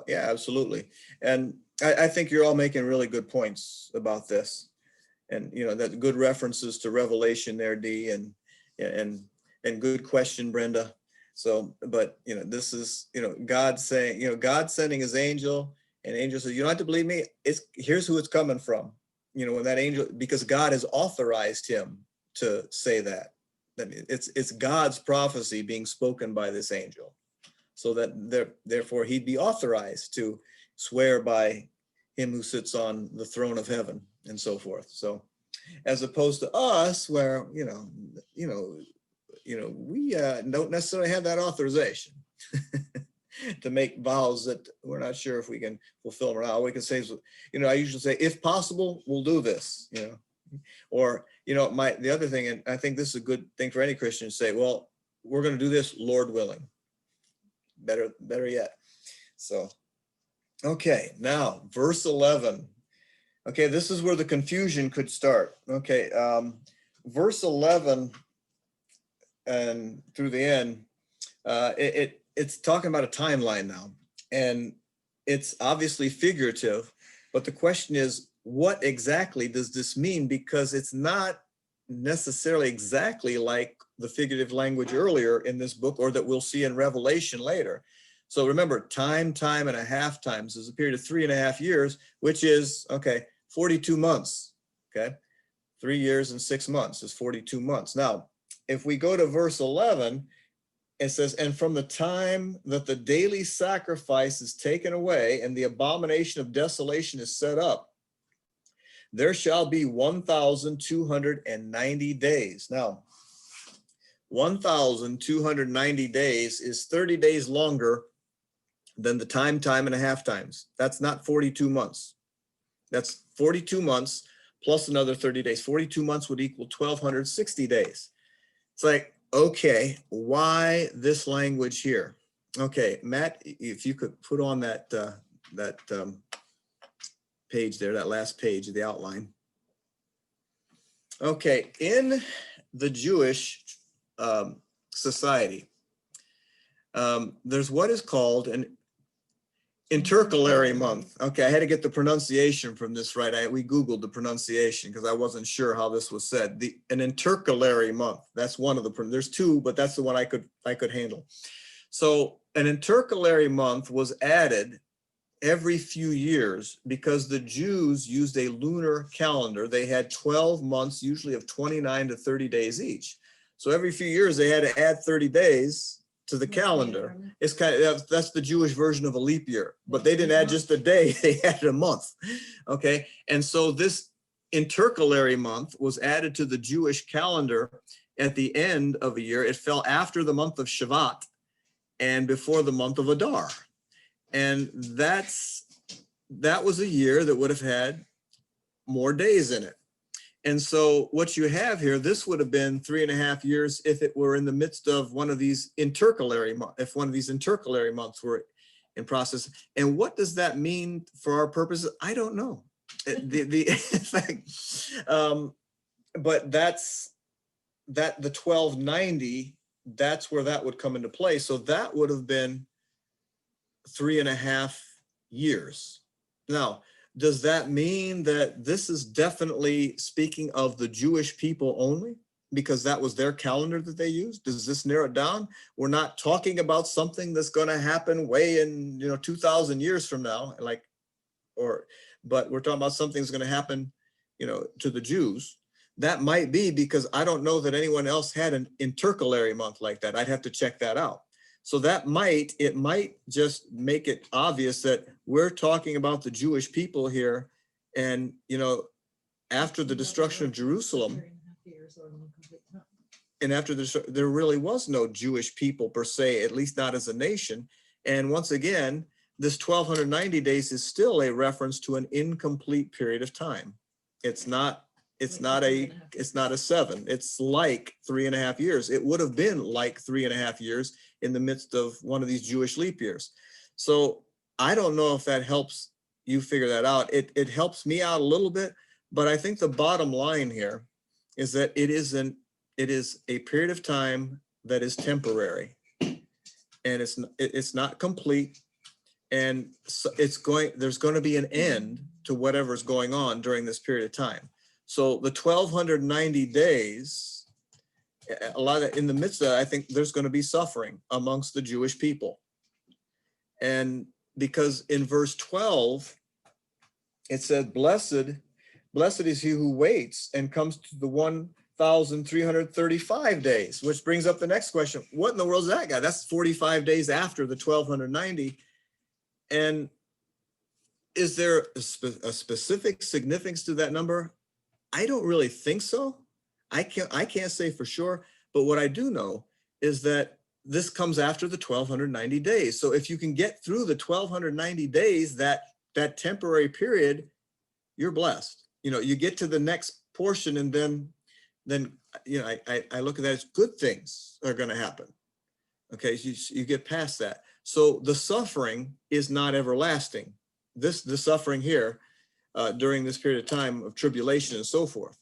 A: yeah, absolutely. And I think you're all making really good points about this. And, that good references to Revelation there, Dee, and good question, Brenda. So, but, this is, God saying, God sending his angel, and angel says, you don't have to believe me. Here's who it's coming from. When that angel, because God has authorized him to say that. It's God's prophecy being spoken by this angel. So that therefore he'd be authorized to swear by him who sits on the throne of heaven and so forth. So as opposed to us where, we don't necessarily have that authorization to make vows that we're not sure if we can fulfill them or not. All we can say is, I usually say, if possible, we'll do this, or, the other thing, and I think this is a good thing for any Christian to say, well, we're going to do this, Lord willing. Better yet. So, okay, now verse 11. Okay, this is where the confusion could start. Okay, verse 11 and through the end, it's talking about a timeline now, and it's obviously figurative, but the question is, what exactly does this mean? Because it's not necessarily exactly like the figurative language earlier in this book, or that we'll see in Revelation later. So remember, time and a half times is a period of 3.5 years, which is, 42 months, 3 years and 6 months is 42 months. Now, if we go to verse 11, it says, and from the time that the daily sacrifice is taken away and the abomination of desolation is set up, there shall be 1,290 days. Now, 1,290 days is 30 days longer than the time and a half times. That's not 42 months. That's 42 months plus another 30 days. 42 months would equal 1,260 days. It's like, okay, why this language here? Okay, Matt, if you could put on that page there, that last page of the outline. Okay, in the Jewish society, there's what is called an intercalary month. Okay, I had to get the pronunciation from this right. We Googled the pronunciation because I wasn't sure how this was said. An intercalary month. That's one of the. There's two, but that's the one I could handle. So an intercalary month was added every few years because the Jews used a lunar calendar. They had 12 months, usually of 29 to 30 days each. So every few years they had to add 30 days to the calendar. It's that's the Jewish version of a leap year, but they didn't add just a day, they added a month. Okay, and so this intercalary month was added to the Jewish calendar at the end of a year. It fell after the month of Shavat and before the month of Adar. And that was a year that would have had more days in it. And so what you have here, this would have been 3.5 years if it were in the midst of one of these intercalary months, if one of these intercalary months were in process. And what does that mean for our purposes? I don't know. But that's the 1290, that's where that would come into play. So that would have been 3.5 years. Now, does that mean that this is definitely speaking of the Jewish people only because that was their calendar that they used? Does this narrow it down? We're not talking about something that's going to happen way in 2,000 years from now, or but we're talking about something that's going to happen, to the Jews. That might be because I don't know that anyone else had an intercalary month like that. I'd have to check that out. So it might just make it obvious that we're talking about the Jewish people here. And, after the destruction of Jerusalem, and after there really was no Jewish people per se, at least not as a nation. And once again, this 1290 days is still a reference to an incomplete period of time. It's not a 7. It's like 3.5 years. It would have been like 3.5 years in the midst of one of these Jewish leap years. So I don't know if that helps you figure that out. It helps me out a little bit, but I think the bottom line here is that it is a period of time that is temporary, and it's not complete. And so there's going to be an end to whatever's going on during this period of time. So the 1290 days, a lot of in the midst of that, I think there's going to be suffering amongst the Jewish people. And because in verse 12, it said, blessed is he who waits and comes to the 1,335 days, which brings up the next question. What in the world is that guy? That's 45 days after the 1290. And is there a specific significance to that number? I don't really think so. I can't say for sure, but what I do know is that this comes after the 1290 days. So if you can get through the 1290 days, that temporary period, you're blessed. You get to the next portion, and then I look at that as good things are going to happen. Okay, so you get past that. So the suffering is not everlasting. The suffering here during this period of time of tribulation and so forth,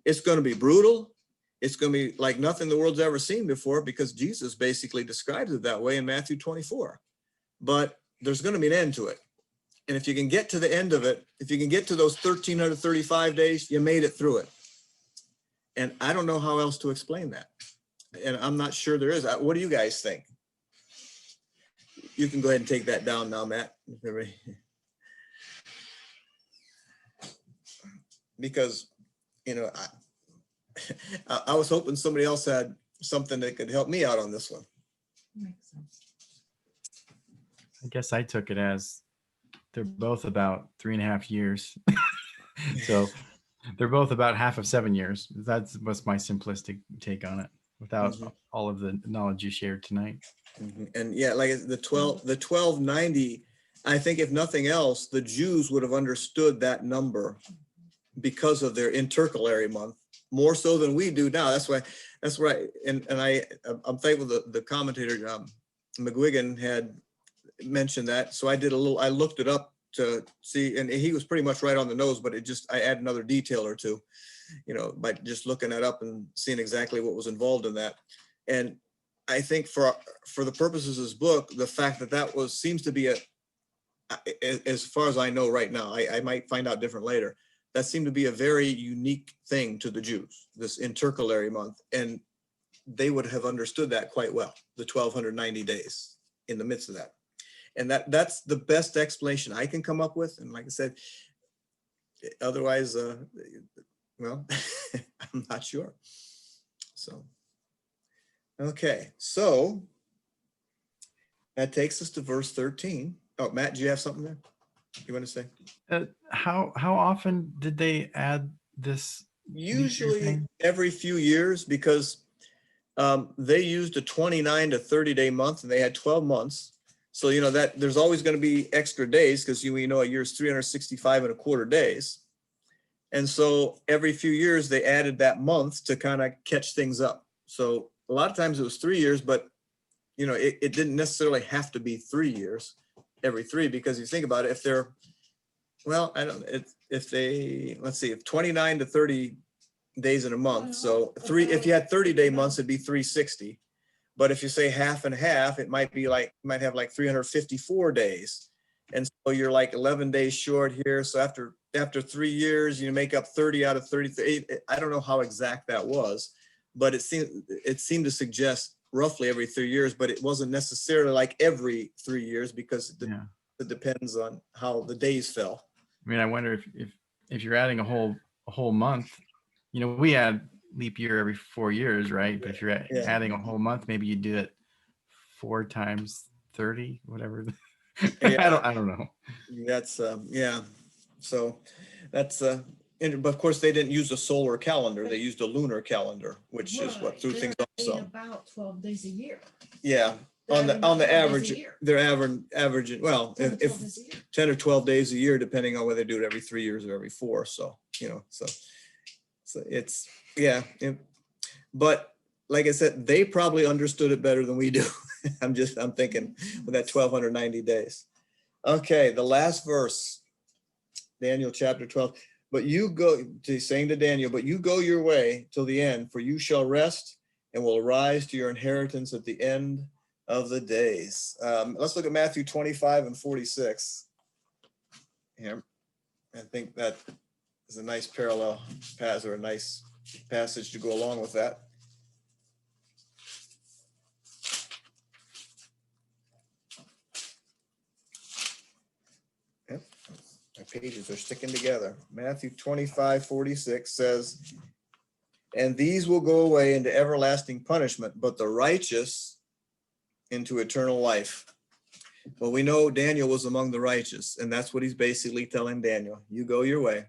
A: it's going to be brutal. It's going to be like nothing the world's ever seen before, because Jesus basically describes it that way in Matthew 24. But there's going to be an end to it. And if you can get to the end of it, if you can get to those 1,335 days, you made it through it. And I don't know how else to explain that. And I'm not sure there is. What do you guys think? You can go ahead and take that down now, Matt. Because, I was hoping somebody else had something that could help me out on this one.
F: Makes sense.
E: I guess I took it as they're both about 3.5 years. So they're both about half of 7 years. That's what's my simplistic take on it, without all of the knowledge you shared tonight.
A: And yeah, like the 1290, I think if nothing else, the Jews would have understood that number because of their intercalary month more so than we do now. That's why, and I'm thankful the commentator McGuigan had mentioned that. So I looked it up to see, and he was pretty much right on the nose, but I add another detail or two, by just looking that up and seeing exactly what was involved in that. And I think for the purposes of this book, the fact that seems to be as far as I know right now, I might find out different later, that seemed to be a very unique thing to the Jews, this intercalary month. And they would have understood that quite well, the 1290 days in the midst of that. And that's the best explanation I can come up with. And like I said, otherwise, well, I'm not sure. So, okay. So that takes us to verse 13. Oh, Matt, do you have something there you want to say?
E: How often did they add this?
A: Usually every few years, because they used a 29 to 30 day month, and they had 12 months. So, that there's always going to be extra days, because a year is 365.25 days. And so every few years they added that month to kind of catch things up. So a lot of times it was 3 years, but it didn't necessarily have to be 3 years every 3, because you think about it, if they're, well, I don't, if 29 to 30 days in a month. So if you had 30-day months, it'd be 360. But if you say half and half, it might have like 354 days. And so you're like 11 days short here. So after 3 years, you make up 30 out of 33. I don't know how exact that was, but it seemed to suggest roughly every 3 years, but it wasn't necessarily like every 3 years, because it depends on how the days fell.
E: I mean, I wonder if you're adding a whole month, you know, we add leap year every 4 years, right? But if you're
A: Yeah.
E: adding a whole month, maybe you do it 4 times 30, whatever.
A: Yeah.
E: I don't know.
A: That's, yeah. So that's, but of course they didn't use a solar calendar. They used a lunar calendar, which is what
F: Right,
A: threw
F: they're
A: things off
F: adding
A: some.
F: about 12 days a year.
A: Yeah.
F: They're
A: On the
F: adding about 12 days a
A: average,
F: year.
A: they're averaging, well,
F: 10 to 12
A: if
F: days a year.
A: 10 or 12 days a year, depending on whether they do it every 3 years or every 4. So, you know, so it's, yeah. But like I said, they probably understood it better than we do. I'm thinking with that 1290 days. Okay, the last verse, Daniel chapter 12. But you go, saying to Daniel, but you go your way till the end, for you shall rest and will arise to your inheritance at the end of the days. Let's look at Matthew 25 and 46. Here, I think that is a nice parallel passage, or a nice passage to go along with that. Yep, my pages are sticking together. Matthew 25:46 says, and these will go away into everlasting punishment, but the righteous into eternal life. Well, we know Daniel was among the righteous, and that's what he's basically telling Daniel. You go your way.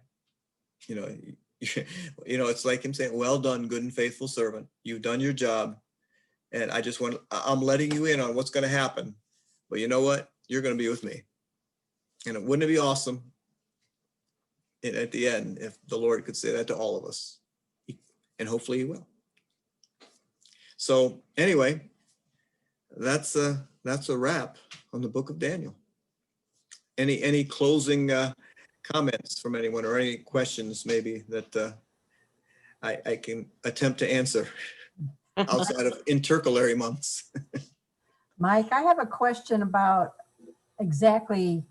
A: You know, it's like him saying, well done, good and faithful servant. You've done your job. And I'm letting you in on what's going to happen. But you know what? You're going to be with me. And wouldn't it be awesome at the end if the Lord could say that to all of us? And hopefully he will. So anyway, that's a wrap on the book of Daniel. Any closing comments from anyone, or any questions maybe that I can attempt to answer outside of intercalary months?
G: Mike, I have a question about exactly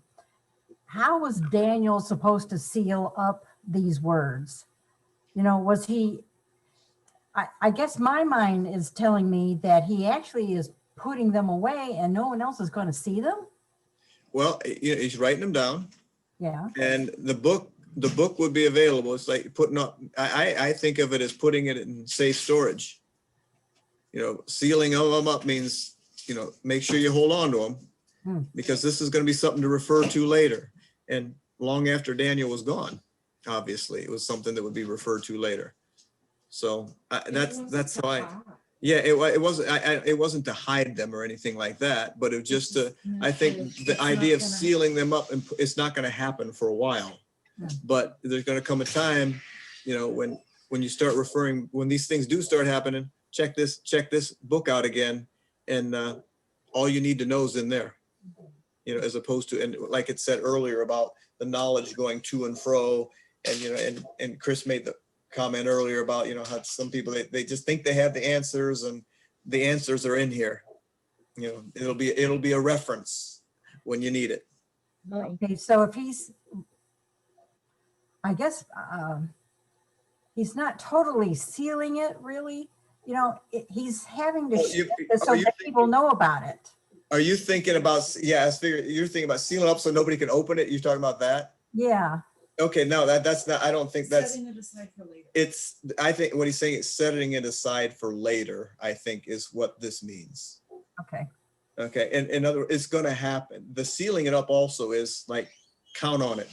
G: how was Daniel supposed to seal up these words? You know, was he, I guess my mind is telling me that he actually is putting them away and no one else is going to see them.
A: Well, he's writing them down.
G: Yeah.
A: And the book would be available. It's like putting up, I think of it as putting it in safe storage. You know, sealing them up means, you know, make sure you hold on to them, because this is going to be something to refer to later. And long after Daniel was gone, obviously, it was something that would be referred to later. So that's how yeah, it wasn't to hide them or anything like that, but it was just to, I think the idea of sealing them up, and it's not going to happen for a while, but there's going to come a time, you know, when you start referring, when these things do start happening, check this book out again, and all you need to know is in there, you know, as opposed to, and like it said earlier about the knowledge going to and fro, and, you know, and Chris made the comment earlier about, you know, how some people, they just think they have the answers, and the answers are in here. You know, it'll be a reference when you need it.
G: Okay, so if he's, I guess, he's not totally sealing it, really. You know, he's having to ship it so that people know about it.
A: Are you thinking about, yeah, I figured you're thinking about sealing up so nobody can open it. You're talking about that?
G: Yeah.
A: Okay, no, that's not, I don't think that's,
F: Setting it aside for later.
A: I think what he's saying is setting it aside for later, I think is what this means.
G: Okay.
A: Okay, and in other words, it's going to happen. The sealing it up also is like, count on it.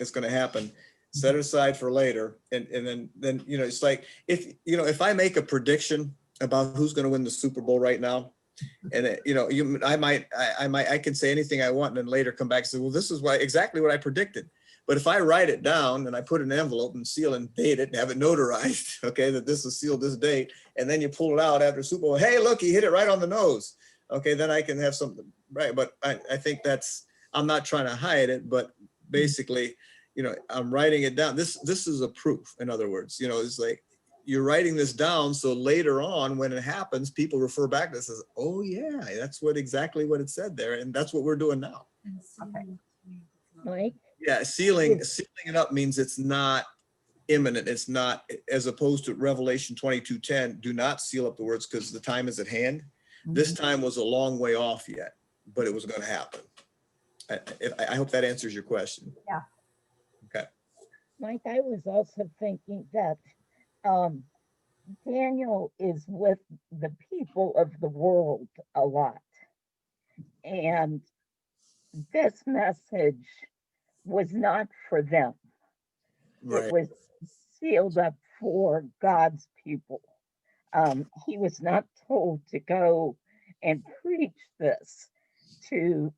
A: It's going to happen. Set it aside for later. And then, you know, it's like, if I make a prediction about who's going to win the Super Bowl right now, and you know, I can say anything I want and then later come back and say, well, this is exactly what I predicted. But if I write it down and I put an envelope and seal and date it and have it notarized, okay, that this is sealed this date, and then you pull it out after Super Bowl, hey, look, he hit it right on the nose. Okay, then I can have something, right? But I think I'm not trying to hide it, but basically, you know, I'm writing it down. This is a proof, in other words, you know, it's like, you're writing this down, so later on when it happens, people refer back to this as, oh yeah, that's exactly what it said there, and that's what we're doing now.
G: Okay.
C: Mike?
A: Yeah, sealing it up means it's not imminent. It's not, as opposed to Revelation 22:10, do not seal up the words because the time is at hand. This time was a long way off yet, but it was going to happen. I hope that answers your question.
G: Yeah.
C: Mike, I was also thinking that um, Daniel is with the people of the world a lot. And this message was not for them. It
A: Right.
C: was sealed up for God's people. He was not told to go and preach this to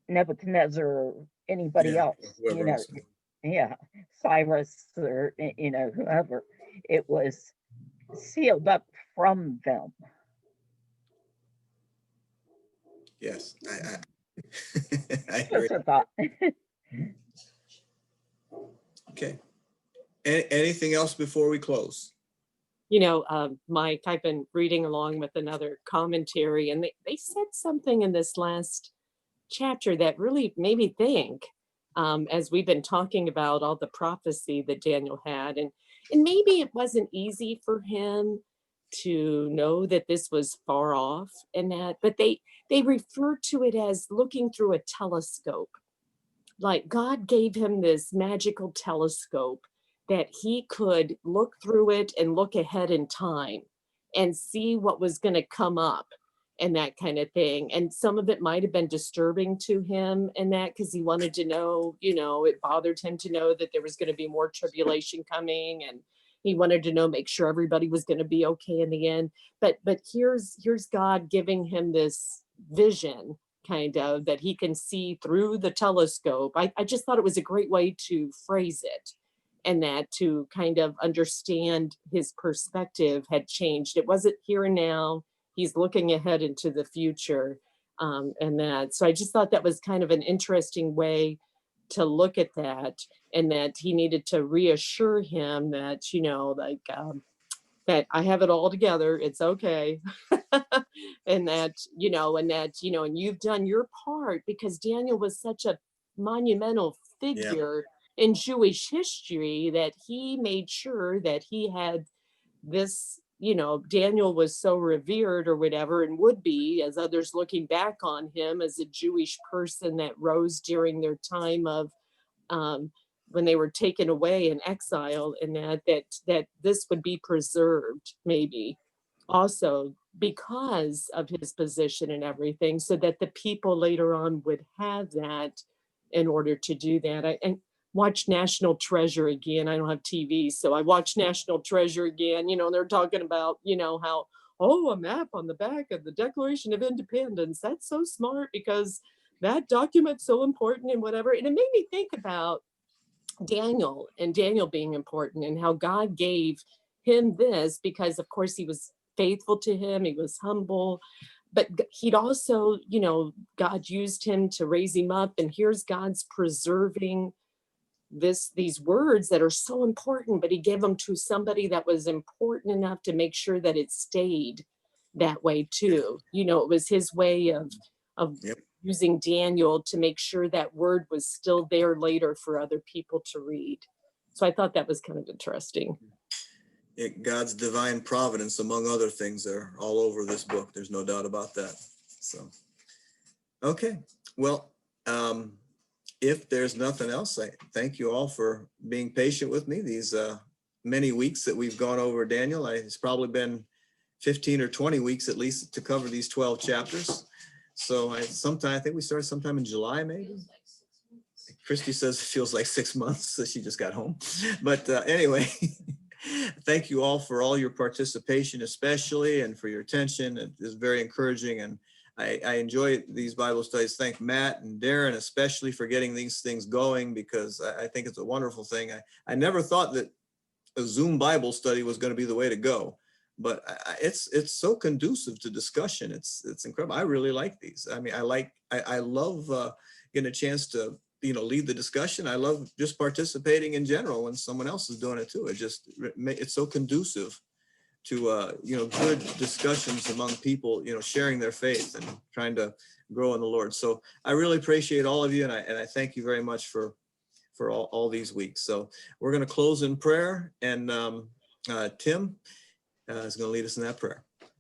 C: Nebuchadnezzar or anybody
A: Yeah.
C: else,
A: Whoever else.
C: yeah, Cyrus or, whoever. It was sealed up from them.
A: Yes. I agree.
C: Just a thought.
A: Okay. Anything else before we close?
D: Mike, I've been reading along with another commentary, and they said something in this last chapter that really made me think, as we've been talking about all the prophecy that Daniel had, and maybe it wasn't easy for him to know that this was far off and that, but they refer to it as looking through a telescope. Like God gave him this magical telescope that he could look through it and look ahead in time and see what was going to come up and that kind of thing. And some of it might have been disturbing to him and that because he wanted to know, it bothered him to know that there was going to be more tribulation coming, and he wanted to know, make sure everybody was going to be okay in the end. But here's God giving him this vision, kind of, that he can see through the telescope. I just thought it was a great way to phrase it, and that to kind of understand his perspective had changed. It wasn't here and now. He's looking ahead into the future. And that, so I just thought that was kind of an interesting way to look at that, and that he needed to reassure him that, that I have it all together. It's okay. And that, and you've done your part, because Daniel was such a monumental figure in Jewish history that he made sure that he had this, Daniel was so revered or whatever, and would be, as others looking back on him as a Jewish person that rose during their time of, when they were taken away in exile, and that this would be preserved, maybe also because of his position and everything, so that the people later on would have that in order to do that. And watch National Treasure again. I don't have TV, so I watch National Treasure again. They're talking about, how, a map on the back of the Declaration of Independence. That's so smart because that document's so important and whatever. And it made me think about Daniel, and Daniel being important, and how God gave him this because, of course, he was faithful to him. He was humble, but he'd also, God used him to raise him up. And here's God's preserving these words that are so important, but he gave them to somebody that was important enough to make sure that it stayed that way too. It was his way of
A: Yep.
D: using Daniel to make sure that word was still there later for other people to read. So I thought that was kind of interesting.
A: God's divine providence, among other things, are all over this book. There's no doubt about that. So, okay. Well, if there's nothing else, I thank you all for being patient with me these many weeks that we've gone over Daniel. It's probably been 15 or 20 weeks at least to cover these 12 chapters. So I think we started sometime in July, maybe. Christy says it feels like 6 months, so she just got home. But anyway, thank you all for all your participation, especially, and for your attention. It is very encouraging, and I enjoy these Bible studies. Thank Matt and Darren especially for getting these things going, because I think it's a wonderful thing. I never thought that a Zoom Bible study was going to be the way to go, but it's so conducive to discussion. It's incredible. I really like these. I mean, I love getting a chance to lead the discussion. I love just participating in general when someone else is doing it too. It's so conducive to good discussions among people, sharing their faith and trying to grow in the Lord. So I really appreciate all of you, and I thank you very much for all these weeks. So we're going to close in prayer, and Tim is going to lead us in that prayer.